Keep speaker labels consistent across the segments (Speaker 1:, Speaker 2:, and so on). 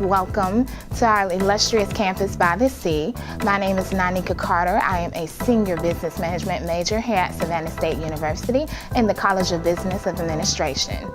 Speaker 1: welcome to our illustrious campus by the sea. My name is Nanika Carter. I am a senior business management major here at Savannah State University in the College of Business Administration.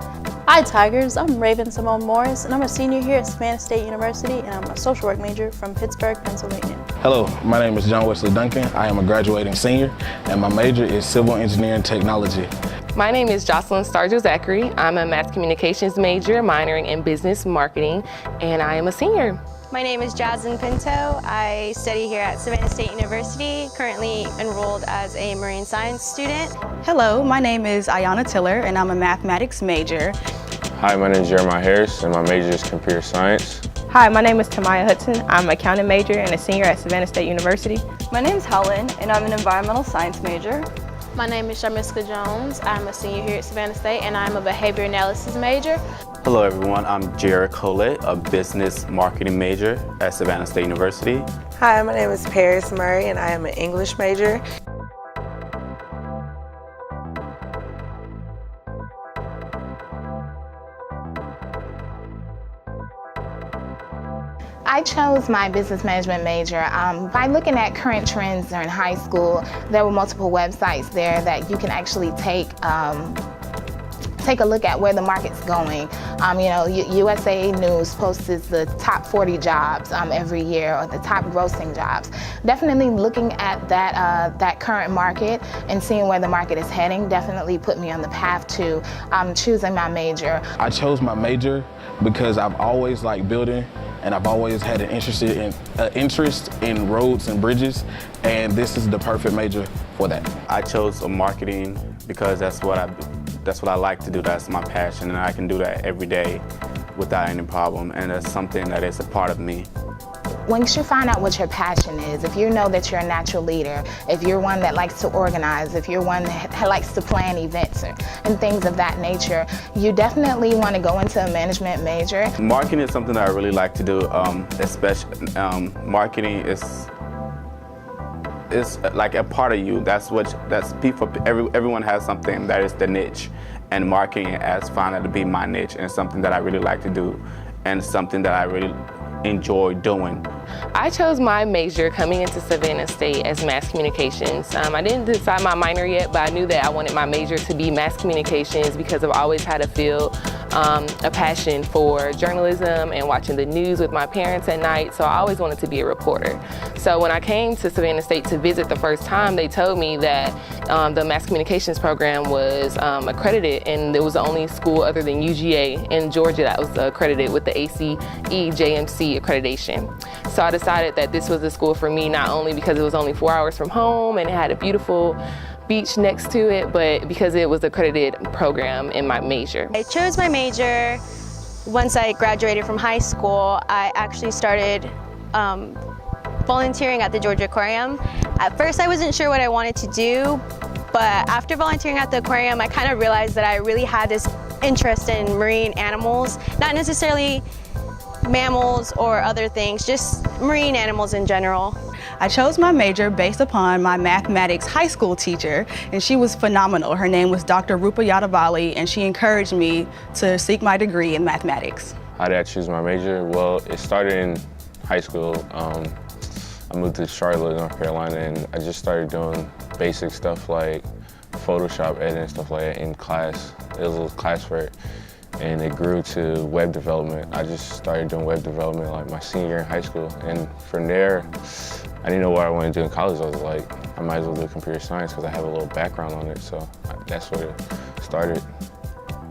Speaker 2: Hi Tigers, I'm Raven Simone Morris and I'm a senior here at Savannah State University and I'm a social work major from Pittsburgh, Pennsylvania.
Speaker 3: Hello, my name is John Wesley Duncan. I am a graduating senior and my major is civil engineering technology.
Speaker 4: My name is Jocelyn Stargell Zachary. I'm a mass communications major, minoring in business marketing, and I am a senior.
Speaker 5: My name is Jasmine Pinto. I study here at Savannah State University, currently enrolled as a marine science student.
Speaker 6: Hello, my name is Ayanna Tiller and I'm a mathematics major.
Speaker 7: Hi, my name is Jeremiah Harris and my major is computer science.
Speaker 8: Hi, my name is Tamaya Hudson. I'm an accounting major and a senior at Savannah State University.
Speaker 9: My name is Helen and I'm an environmental science major.
Speaker 10: My name is Sharmiska Jones. I'm a senior here at Savannah State and I'm a behavior analysis major.
Speaker 11: Hello everyone, I'm Jared Colette, a business marketing major at Savannah State University.
Speaker 12: Hi, my name is Paris Murray and I am an English major.
Speaker 1: I chose my business management major by looking at current trends during high school. There were multiple websites there that you can actually take a look at where the market's going. USA News posts the top 40 jobs every year, or the top grossing jobs. Definitely looking at that current market and seeing where the market is heading definitely put me on the path to choosing my major.
Speaker 3: I chose my major because I've always liked building and I've always had an interest in roads and bridges, and this is the perfect major for that.
Speaker 11: I chose marketing because that's what I like to do. That's my passion, and I can do that every day without any problem, and that's something that is a part of me.
Speaker 1: Once you find out what your passion is, if you know that you're a natural leader, if you're one that likes to organize, if you're one that likes to plan events and things of that nature, you definitely want to go into a management major.
Speaker 11: Marketing is something that I really like to do, especially marketing is like a part of you. Everyone has something that is the niche, and marketing has found out to be my niche, and something that I really like to do, and something that I really enjoy doing.
Speaker 4: I chose my major coming into Savannah State as mass communications. I didn't decide my minor yet, but I knew that I wanted my major to be mass communications because I've always had a passion for journalism and watching the news with my parents at night, so I always wanted to be a reporter. So when I came to Savannah State to visit the first time, they told me that the mass communications program was accredited, and it was the only school other than UGA in Georgia that was accredited with the ACE-JMC accreditation. So I decided that this was a school for me, not only because it was only 4 hours from home and it had a beautiful beach next to it, but because it was an accredited program in my major.
Speaker 5: I chose my major once I graduated from high school. I actually started volunteering at the Georgia Aquarium. At first I wasn't sure what I wanted to do, but after volunteering at the aquarium I kind of realized that I really had this interest in marine animals, not necessarily mammals or other things, just marine animals in general.
Speaker 6: I chose my major based upon my mathematics high school teacher, and she was phenomenal. Her name was Dr. Rupa Yadavali, and she encouraged me to seek my degree in mathematics.
Speaker 7: How did I choose my major? Well, it started in high school. I moved to Charlotte, North Carolina, and I just started doing basic stuff like Photoshop editing and stuff like that in class. It was a little class for it. And it grew to web development. I just started doing web development like my senior year in high school. And from there, I didn't know what I wanted to do in college. I was like, I might as well do computer science because I have a little background on it. So that's where it started.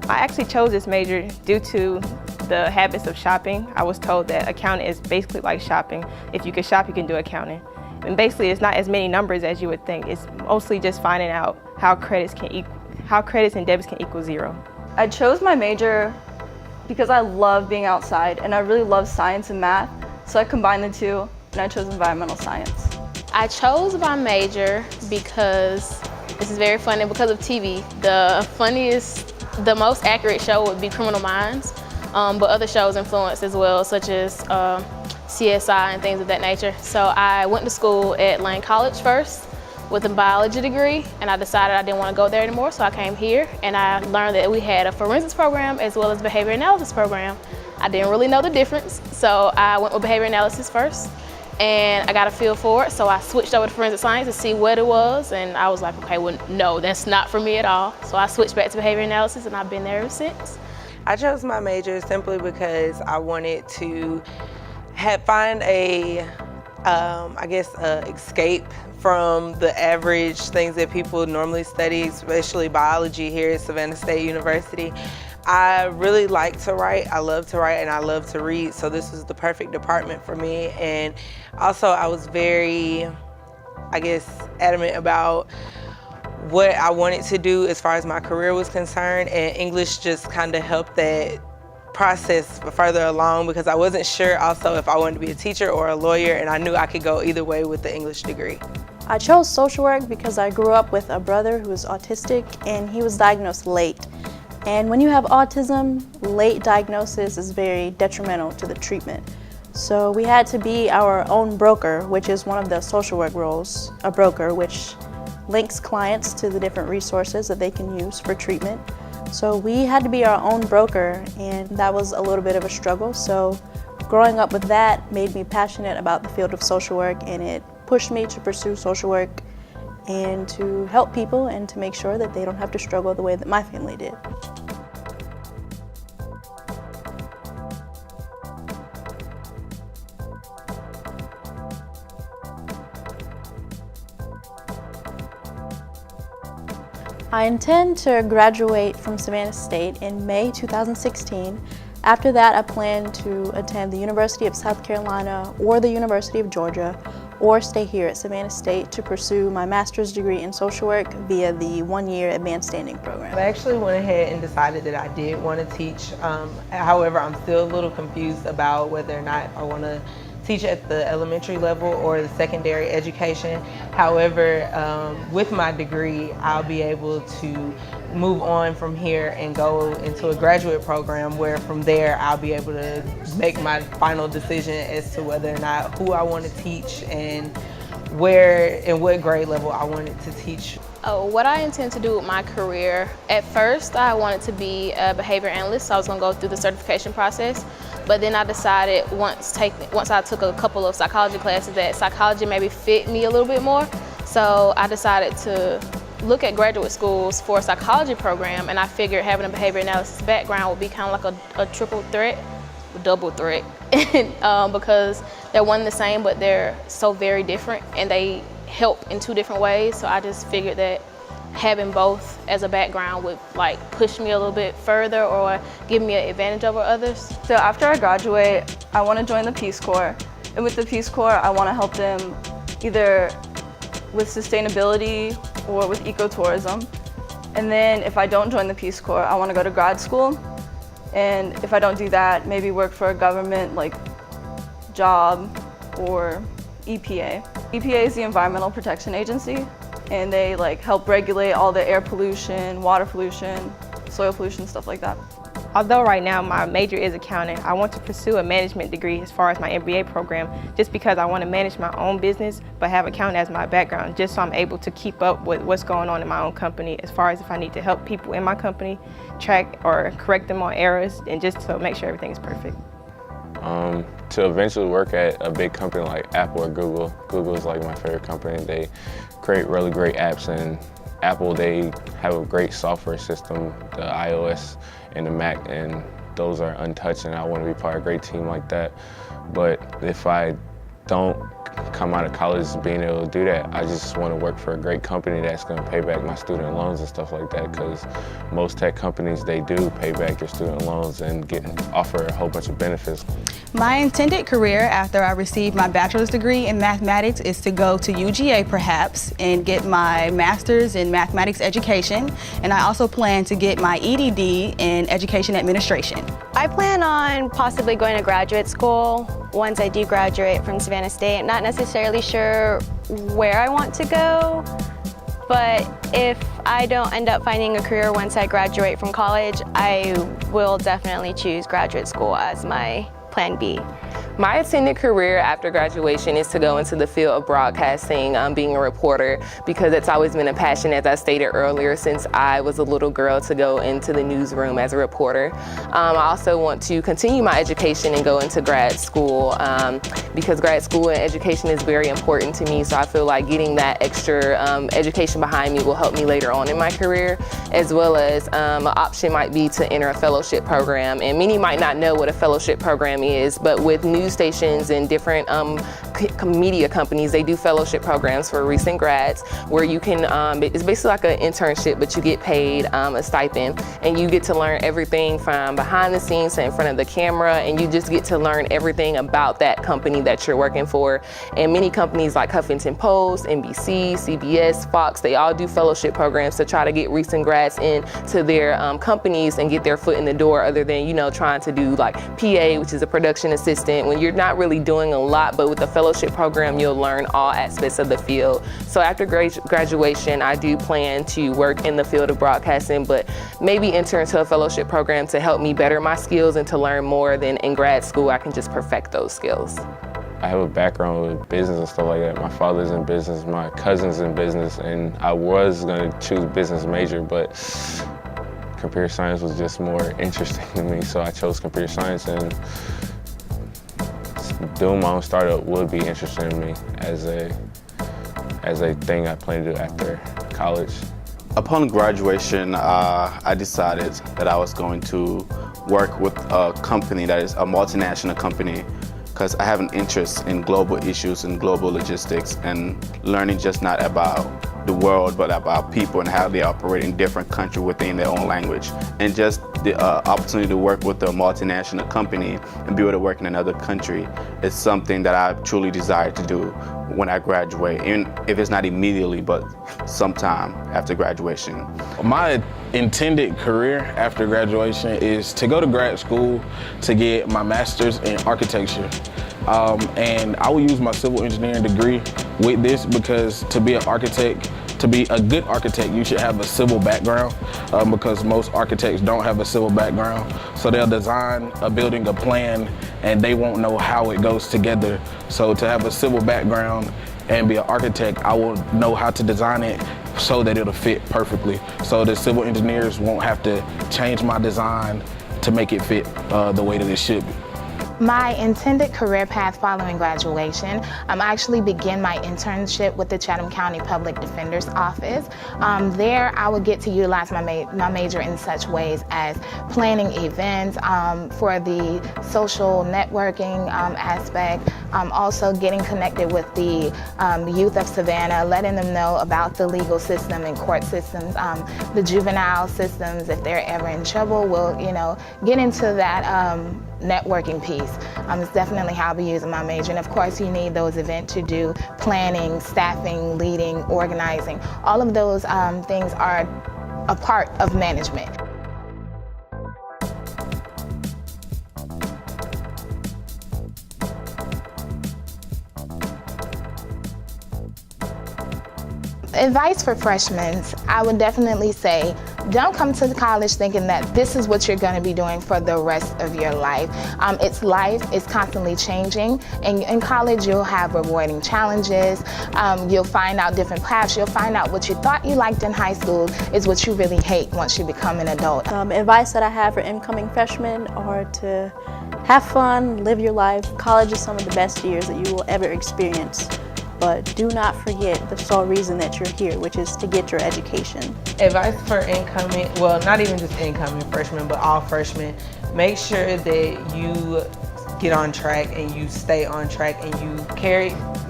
Speaker 8: I actually chose this major due to the habits of shopping. I was told that accounting is basically like shopping. If you can shop, you can do accounting. And basically, it's not as many numbers as you would think. It's mostly just finding out how credits and debits can equal zero.
Speaker 9: I chose my major because I love being outside and I really love science and math, so I combined the two and I chose environmental science.
Speaker 10: I chose my major because this is very funny because of TV. The most accurate show would be Criminal Minds, but other shows influence as well, such as CSI and things of that nature. So I went to school at Lane College first with a biology degree, and I decided I didn't want to go there anymore, so I came here and I learned that we had a forensics program as well as behavior analysis program. I didn't really know the difference, so I went with behavior analysis first, and I got a feel for it, so I switched over to forensic science to see what it was, and I was like, okay, well, no, that's not for me at all. So I switched back to behavior analysis, and I've been there ever since.
Speaker 12: I chose my major simply because I wanted to find a, escape from the average things that people normally study, especially biology here at Savannah State University. I really like to write, I love to write, and I love to read, so this was the perfect department for me. And also I was very, adamant about what I wanted to do as far as my career was concerned, and English just kind of helped that process further along, because I wasn't sure also if I wanted to be a teacher or a lawyer, and I knew I could go either way with the English degree.
Speaker 2: I chose social work because I grew up with a brother who was autistic, and he was diagnosed late. And when you have autism, late diagnosis is very detrimental to the treatment. So we had to be our own broker, which is one of the social work roles, a broker, which links clients to the different resources that they can use for treatment. So we had to be our own broker, and that was a little bit of a struggle. So growing up with that made me passionate about the field of social work, and it pushed me to pursue social work and to help people and to make sure that they don't have to struggle the way that my family did. I intend to graduate from Savannah State in May 2016. After that, I plan to attend the University of South Carolina or the University of Georgia, or stay here at Savannah State to pursue my master's degree in social work via the one-year advanced standing program.
Speaker 12: I actually went ahead and decided that I did want to teach. However, I'm still a little confused about whether or not I want to teach at the elementary level or the secondary education. However, with my degree, I'll be able to move on from here and go into a graduate program where from there I'll be able to make my final decision as to whether or not who I want to teach and where and what grade level I wanted to teach.
Speaker 10: What I intend to do with my career, at first I wanted to be a behavior analyst, so I was going to go through the certification process. But then I decided once I took a couple of psychology classes that psychology maybe fit me a little bit more. So I decided to look at graduate schools for a psychology program, and I figured having a behavior analysis background would be kind of like a triple threat, double threat, because they're one and the same, but they're so very different, and they help in two different ways. So I just figured that having both as a background would like push me a little bit further or give me an advantage over others.
Speaker 9: So after I graduate, I want to join the Peace Corps. And with the Peace Corps, I want to help them either with sustainability or with ecotourism. And then if I don't join the Peace Corps, I want to go to grad school. And if I don't do that, maybe work for a government like job or EPA. EPA is the Environmental Protection Agency, and they like help regulate all the air pollution, water pollution, soil pollution, stuff like that.
Speaker 8: Although right now my major is accounting, I want to pursue a management degree as far as my MBA program, just because I want to manage my own business but have accounting as my background, just so I'm able to keep up with what's going on in my own company, as far as if I need to help people in my company track or correct them on errors, and just to make sure everything is perfect.
Speaker 7: To eventually work at a big company like Apple or Google. Google is like my favorite company. They create really great apps, and Apple, they have a great software system, the iOS and the Mac, and those are untouched, and I want to be part of a great team like that. But if I don't come out of college being able to do that, I just want to work for a great company that's going to pay back my student loans and stuff like that, because most tech companies, they do pay back your student loans and offer a whole bunch of benefits.
Speaker 6: My intended career after I receive my bachelor's degree in mathematics is to go to UGA perhaps and get my master's in mathematics education, and I also plan to get my EDD in education administration.
Speaker 5: I plan on possibly going to graduate school once I do graduate from Savannah State. Not necessarily sure where I want to go, but if I don't end up finding a career once I graduate from college, I will definitely choose graduate school as my plan B.
Speaker 4: My intended career after graduation is to go into the field of broadcasting, being a reporter, because it's always been a passion, as I stated earlier, since I was a little girl, to go into the newsroom as a reporter. I also want to continue my education and go into grad school, because grad school and education is very important to me, so I feel like getting that extra education behind me will help me later on in my career, as well as an option might be to enter a fellowship program. And many might not know what a fellowship program is, but with news stations and different media companies, they do fellowship programs for recent grads where you can, it's basically like an internship, but you get paid a stipend, and you get to learn everything from behind the scenes to in front of the camera, and you just get to learn everything about that company that you're working for. And many companies like Huffington Post, NBC, CBS, Fox, they all do fellowship programs to try to get recent grads into their companies and get their foot in the door, other than, you know, trying to do like PA, which is a production assistant, when you're not really doing a lot. But with the fellowship program, you'll learn all aspects of the field. So after graduation, I do plan to work in the field of broadcasting, but maybe enter into a fellowship program to help me better my skills and to learn more. Than in grad school, I can just perfect those skills.
Speaker 7: I have a background with business and stuff like that. My father's in business, my cousin's in business, and I was gonna choose business major, but computer science was just more interesting to me, so I chose computer science, and doing my own startup would be interesting to me as a thing I plan to do after college.
Speaker 11: Upon graduation, I decided that I was going to work with a company that is a multinational company, because I have an interest in global issues and global logistics and learning just not about the world, but about people and how they operate in different countries within their own language. And just the opportunity to work with a multinational company and be able to work in another country is something that I truly desire to do when I graduate, even if it's not immediately, but sometime after graduation.
Speaker 3: My intended career after graduation is to go to grad school to get my master's in architecture. And I will use my civil engineering degree with this, because to be an architect, to be a good architect, you should have a civil background, because most architects don't have a civil background. So they'll design a building, a plan, and they won't know how it goes together. So to have a civil background and be an architect, I will know how to design it so that it'll fit perfectly. So the civil engineers won't have to change my design to make it fit the way that it should be.
Speaker 1: My intended career path following graduation, I actually began my internship with the Chatham County Public Defender's Office. There I would get to utilize my major in such ways as planning events for the social networking aspect, also getting connected with the youth of Savannah, letting them know about the legal system and court systems, the juvenile systems. If they're ever in trouble, we'll get into that networking piece. It's definitely how I'll be using my major. And of course, you need those events to do planning, staffing, leading, organizing. All of those things are a part of management. Advice for freshmen, I would definitely say, don't come to college thinking that this is what you're going to be doing for the rest of your life. It's life, it's constantly changing, and in college you'll have rewarding challenges, you'll find out different paths, you'll find out what you thought you liked in high school is what you really hate once you become an adult.
Speaker 2: Advice that I have for incoming freshmen are to have fun, live your life. College is some of the best years that you will ever experience. But do not forget the sole reason that you're here, which is to get your education.
Speaker 12: Advice for incoming, well, not even just incoming freshmen, but all freshmen, make sure that you get on track and you stay on track and you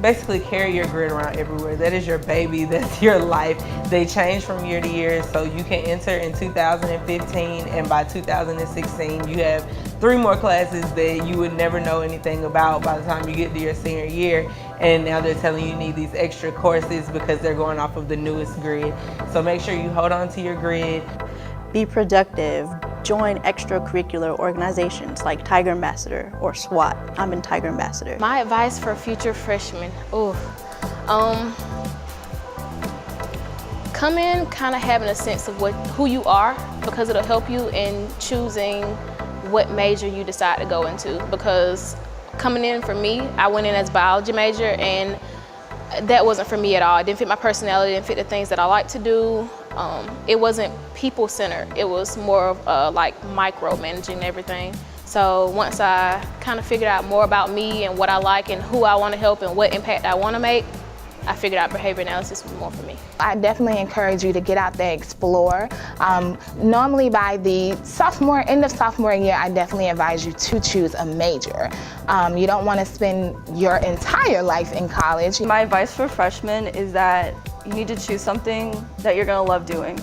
Speaker 12: basically carry your grid around everywhere. That is your baby, that's your life. They change from year to year, so you can enter in 2015, and by 2016 you have 3 more classes that you would never know anything about by the time you get to your senior year. And now they're telling you need these extra courses because they're going off of the newest grid. So make sure you hold on to your grid.
Speaker 2: Be productive. Join extracurricular organizations like Tiger Ambassador or SWAT. I'm in Tiger Ambassador.
Speaker 10: My advice for future freshmen, come in kind of having a sense of who you are, because it'll help you in choosing what major you decide to go into, because coming in for me, I went in as a biology major, and that wasn't for me at all. It didn't fit my personality, it didn't fit the things that I like to do. It wasn't people-centered. It was more of like micromanaging everything. So once I kind of figured out more about me and what I like and who I want to help and what impact I want to make, I figured out behavior analysis was more for me.
Speaker 1: I definitely encourage you to get out there, explore. Normally by the end of sophomore year, I definitely advise you to choose a major. You don't want to spend your entire life in college.
Speaker 9: My advice for freshmen is that you need to choose something that you're going to love doing.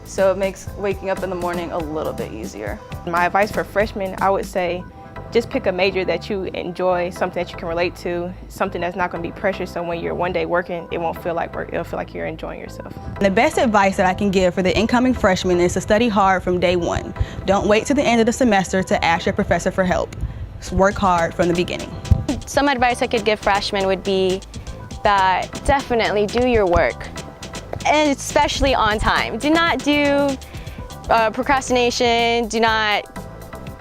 Speaker 9: So it makes waking up in the morning a little bit easier.
Speaker 8: My advice for freshmen, I would say, just pick a major that you enjoy, something that you can relate to, something that's not going to be pressure, so when you're one day working, it won't feel like work, it'll feel like you're enjoying yourself.
Speaker 6: The best advice that I can give for the incoming freshman is to study hard from day one. Don't wait till the end of the semester to ask your professor for help. Just work hard from the beginning.
Speaker 5: Some advice I could give freshmen would be that definitely do your work, and especially on time. Do not do procrastination, do not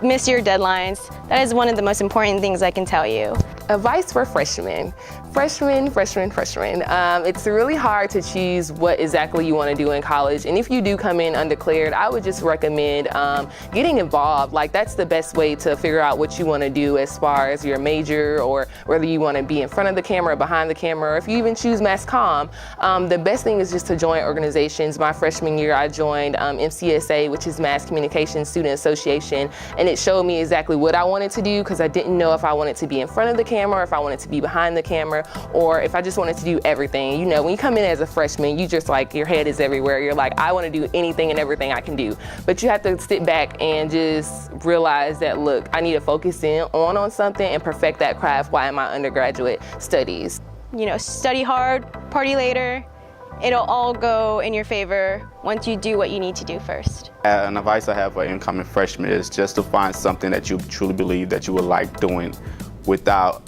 Speaker 5: miss your deadlines. That is one of the most important things I can tell you.
Speaker 4: Advice for freshmen. Freshmen. It's really hard to choose what exactly you want to do in college. And if you do come in undeclared, I would just recommend getting involved. Like, that's the best way to figure out what you want to do as far as your major, or whether you want to be in front of the camera or behind the camera, or if you even choose mass comm. The best thing is just to join organizations. My freshman year, I joined MCSA, which is Mass Communication Student Association, and it showed me exactly what I wanted to do, because I didn't know if I wanted to be in front of the camera, or if I wanted to be behind the camera, or if I just wanted to do everything. You know, when you come in as a freshman, you just like, your head is everywhere. You're like, I want to do anything and everything I can do. But you have to sit back and just realize that, look, I need to focus in on something and perfect that craft while in my undergraduate studies.
Speaker 5: You know, study hard, party later. It'll all go in your favor once you do what you need to do first.
Speaker 11: An advice I have for incoming freshmen is just to find something that you truly believe that you would like doing without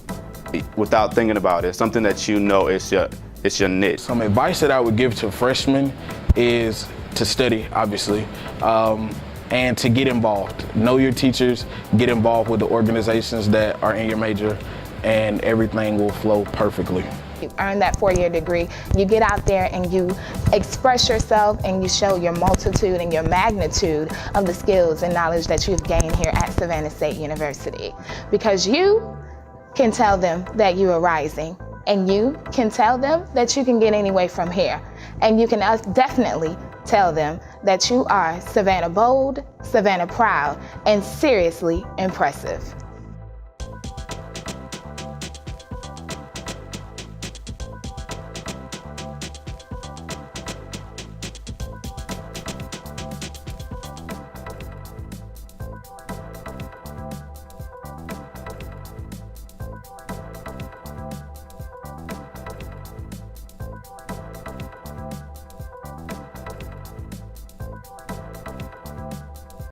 Speaker 11: thinking about it, something that you know is your niche.
Speaker 3: Some advice that I would give to freshmen is to study, obviously, and to get involved. Know your teachers, get involved with the organizations that are in your major, and everything will flow perfectly.
Speaker 1: You earn that 4-year degree, you get out there and you express yourself and you show your multitude and your magnitude of the skills and knowledge that you've gained here at Savannah State University. Because you can tell them that you are rising, and you can tell them that you can get anywhere from here. And you can definitely tell them that you are Savannah bold, Savannah proud, and seriously impressive.